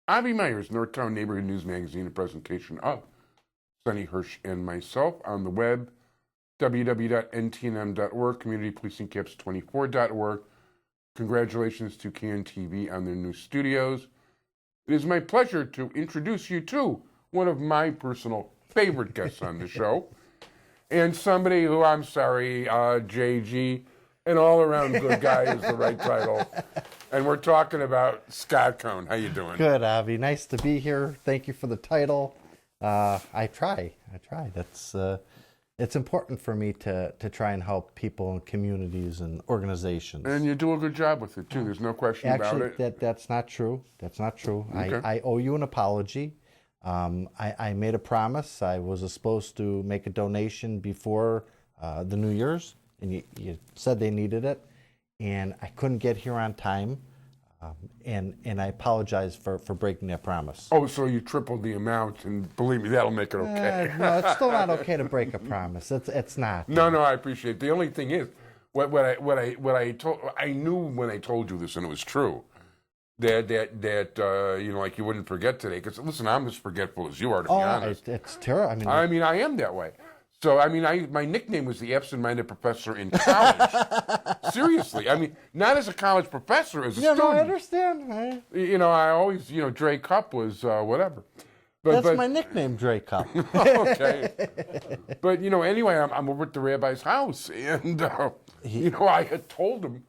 Avi Meyers, Northtown Neighborhood News Magazine, a presentation of Sonny Hirsch and myself on the web, www.ntnm.org, communitypolicingcaps24.org. Congratulations to CAN-TV on their new studios. It is my pleasure to introduce you to one of my personal favorite guests on the show, and somebody who, I'm sorry, JG, an all-around good guy is the right title. And we're talking about Scott Cohen. How you doing? Good, Avi. Nice to be here. Thank you for the title. I try. It's important for me to try and help people and communities and organizations. And you do a good job with it, too. There's no question about it. Actually, that's not true. That's not true. Okay. I owe you an apology. I made a promise. I was supposed to make a donation before the New Year's, and you said they needed it, and I couldn't get here on time, and I apologize for breaking that promise. Oh, so you tripled the amount, and believe me, that'll make it okay. No, it's still not okay to break a promise. It's not. No, I appreciate it. The only thing is, I knew when I told you this, and it was true, that you know, like you wouldn't forget today. Because listen, I'm as forgetful as you are, to be honest. It's terrible. I mean, I am that way. So, I mean, my nickname was the absent-minded professor in college. Seriously. I mean, not as a college professor, as a student. No, I understand. You know, I always, Dre Cup was whatever. That's my nickname, Dre Cup. Okay. But, anyway, I'm over at the rabbi's house, and, I had told him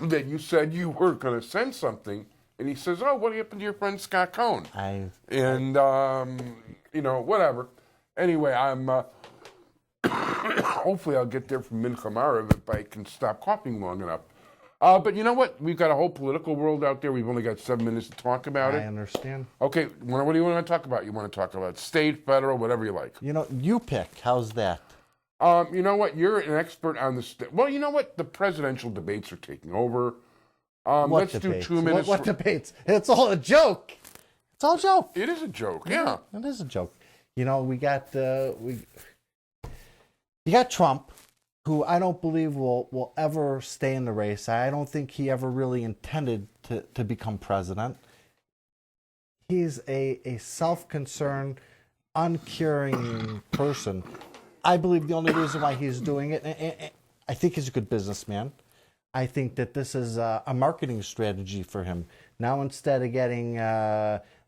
that you said you were going to send something, and he says, oh, what happened to your friend Scott Cohen? Whatever. Anyway, I'm... hopefully I'll get there from Mincha Marav if I can stop coughing long enough. But you know what? We've got a whole political world out there. We've only got 7 minutes to talk about it. I understand. Okay, what do you want to talk about? You want to talk about state, federal, whatever you like. You pick. How's that? You know what? You're an expert on the state. Well, you know what? The presidential debates are taking over. Let's debates? do 2 minutes. What debates? It's all a joke. It's all a joke. It is a joke, yeah. It is a joke. We got you got Trump, who I don't believe will ever stay in the race. I don't think he ever really intended to become president. He's a self-concerned, uncaring person. I believe the only reason why he's doing it, and I think he's a good businessman. I think that this is a marketing strategy for him. Now, instead of getting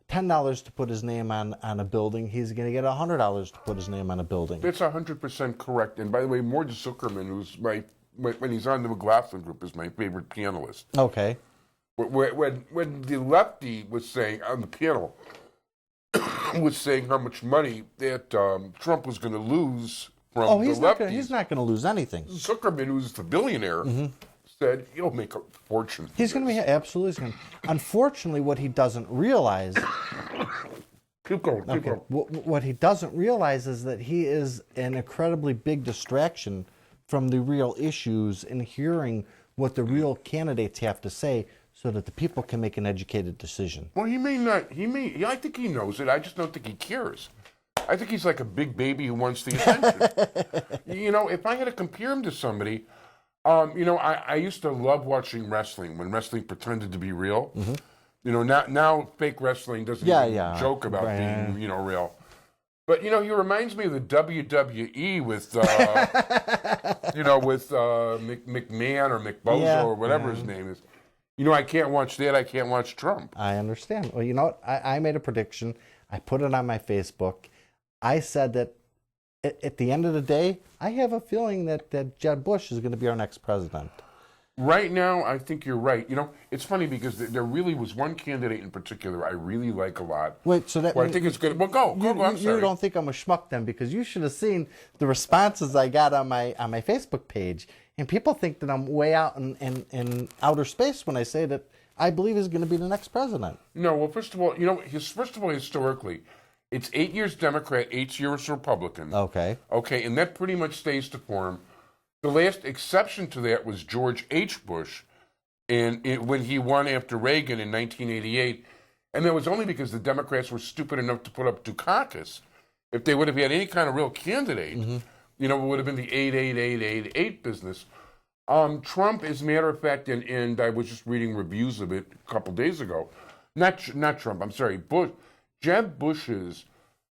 $10 to put his name on a building, he's going to get $100 to put his name on a building. That's 100% correct. And by the way, Mordecai Zuckerman, who's when he's on the McLaughlin Group, is my favorite pianist. Okay. When the lefty was saying on the panel, was saying how much money that Trump was going to lose from the lefties. He's not going to lose anything. Zuckerman, who's the billionaire, said he'll make a fortune. He's going to be absolutely. Unfortunately, what he doesn't realize. Keep going. What he doesn't realize is that he is an incredibly big distraction from the real issues and hearing what the real candidates have to say, so that the people can make an educated decision. Well, he may not. I think he knows it. I just don't think he cares. I think he's like a big baby who wants the attention. If I had to compare him to somebody. I used to love watching wrestling when wrestling pretended to be real. Mm-hmm. Now fake wrestling doesn't even joke about being, real. But, he reminds me of the WWE with, McMahon or McBozo or whatever his name is. I can't watch that. I can't watch Trump. I understand. Well, you know what? I made a prediction. I put it on my Facebook. I said that at the end of the day, I have a feeling that Jeb Bush is going to be our next president. Right now, I think you're right. It's funny because there really was one candidate in particular I really like a lot. Wait, so that I think it's good. Well, go. I'm sorry. You don't think I'm a schmuck then, because you should have seen the responses I got on my Facebook page, and people think that I'm way out in outer space when I say that I believe he's going to be the next president. No, well, first of all, historically, it's 8 years Democrat, 8 years Republican. Okay. Okay, and that pretty much stays to form. The last exception to that was George H. Bush, and when he won after Reagan in 1988, and that was only because the Democrats were stupid enough to put up Dukakis. If they would have had any kind of real candidate, it would have been the 88888 business. Trump, as a matter of fact, and I was just reading reviews of it a couple days ago, not Trump. I'm sorry, Bush. Jeb Bush's.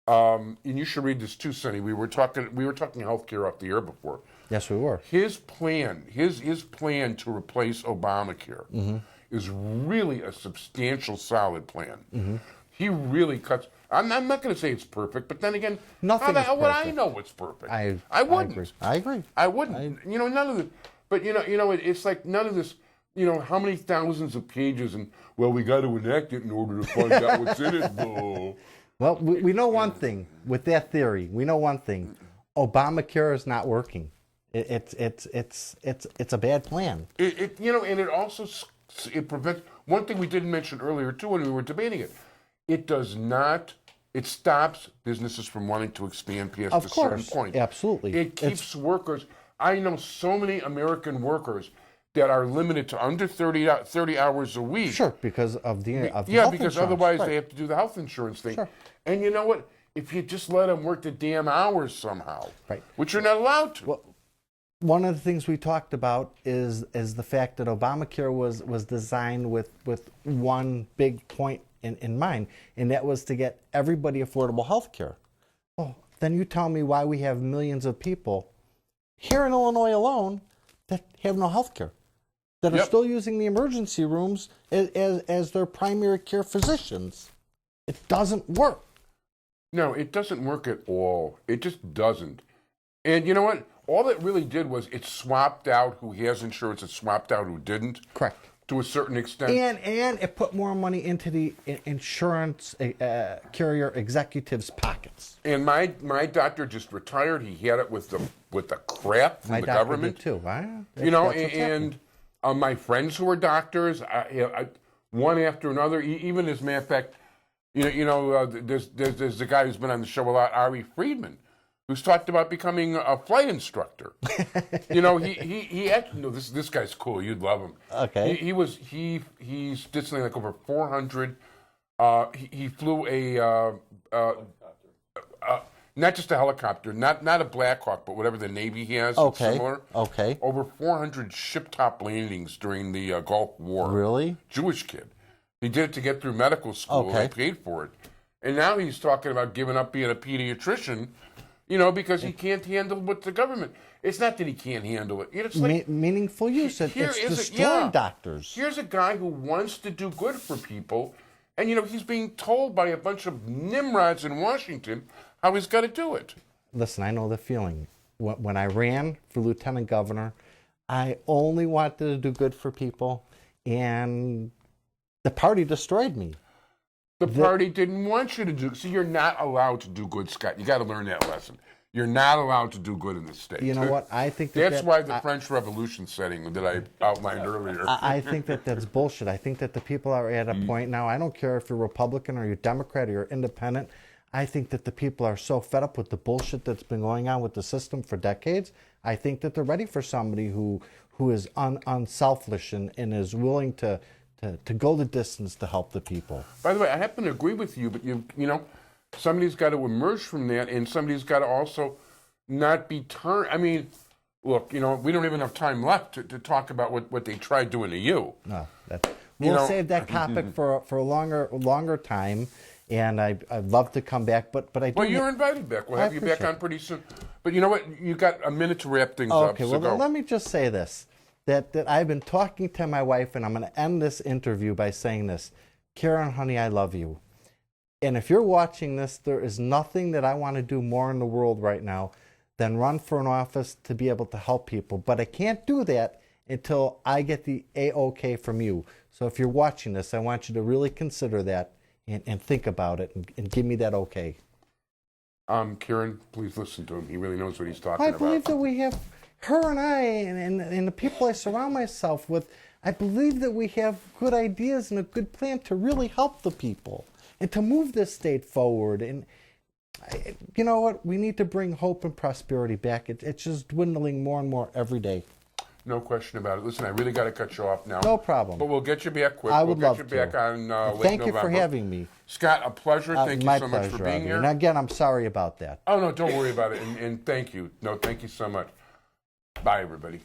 And you should read this too, Sonny. We were talking healthcare off the air before. Yes, we were. His plan to replace Obamacare is really a substantial, solid plan. He really cuts. I'm not going to say it's perfect, but then again, Nothing how is would I perfect. know what's perfect? I wouldn't. I agree. I wouldn't. None of the. But it's like none of this. How many thousands of pages and well, we got to enact it in order to find out what's in it. Bull. Well, we know one thing with that theory. We know one thing: Obamacare is not working. It's a bad plan. And it also it prevents one thing we didn't mention earlier too when we were debating it. It does not. It stops businesses from wanting to expand past a certain point. Absolutely. It keeps workers. I know so many American workers that are limited to under 30 hours a week. Sure, because of the health because insurance. otherwise Right. they have to do the health insurance thing. Sure. And you know what? If you just let them work the damn hours somehow, Right. which you're not allowed to. Well, one of the things we talked about is the fact that Obamacare was designed with one big point in mind, and that was to get everybody affordable health care. Well, then you tell me why we have millions of people here in Illinois alone that have no health care, that are still using the emergency rooms as their primary care physicians. It doesn't work. No, it doesn't work at all. It just doesn't. And you know what? All it really did was it swapped out who has insurance and swapped out who didn't. Correct. To a certain extent. And it put more money into the insurance carrier executives' pockets. And my doctor just retired. He had it with the crap from My the doctor government. did too. My friends who are doctors, one after another. Even as a matter of fact, there's the guy who's been on the show a lot, Ari Friedman, who's talked about becoming a flight instructor. He actually, this guy's cool. You'd love him. Okay. He did something like over 400. He flew not just a helicopter, not a Black Hawk, but whatever the Navy has. It's similar. Okay. Over 400 ship-top landings during the Gulf War. Really? Jewish kid. He did it to get through medical school. Okay. They paid for it. And now he's talking about giving up being a pediatrician, because he can't handle what the government. It's not that he can't handle it. It's like meaningful use. It's destroying doctors. Here's a guy who wants to do good for people, and he's being told by a bunch of nimrods in Washington how he's got to do it. Listen, I know the feeling. When I ran for lieutenant governor, I only wanted to do good for people, and the party destroyed me. The party didn't want you to do. So you're not allowed to do good, Scott. You got to learn that lesson. You're not allowed to do good in the States. You know what? I think that's why the French Revolution setting that I outlined earlier. I think that's bullshit. I think that the people are at a point now. I don't care if you're Republican or you're Democrat or you're independent. I think that the people are so fed up with the bullshit that's been going on with the system for decades. I think that they're ready for somebody who is unselfish and is willing to go the distance to help the people. By the way, I happen to agree with you, but somebody's got to emerge from that, and somebody's got to also not be turned. I mean, look, we don't even have time left to talk about what they tried doing to you. No, we'll save that topic for a longer time, and I'd love to come back. But I do. Well, you're invited back. We'll have you back on pretty soon. But you know what? You got a minute to wrap things up. Okay, well, let me just say this. That I've been talking to my wife, and I'm going to end this interview by saying this. Karen, honey, I love you. And if you're watching this, there is nothing that I want to do more in the world right now than run for an office to be able to help people. But I can't do that until I get the A-OK from you. So if you're watching this, I want you to really consider that and think about it and give me that okay. Karen, please listen to him. He really knows what he's talking about. I believe that we have... Her and I and the people I surround myself with, I believe that we have good ideas and a good plan to really help the people and to move this state forward. And you know what? We need to bring hope and prosperity back. It's just dwindling more and more every day. No question about it. Listen, I really got to cut you off now. No problem. But we'll get you back quick. I would love to. We'll get you back on late November. Thank you for having me. Scott, a pleasure. Thank you so much for being here. And again, I'm sorry about that. Oh, no, don't worry about it. And thank you. No, thank you so much. Bye, everybody.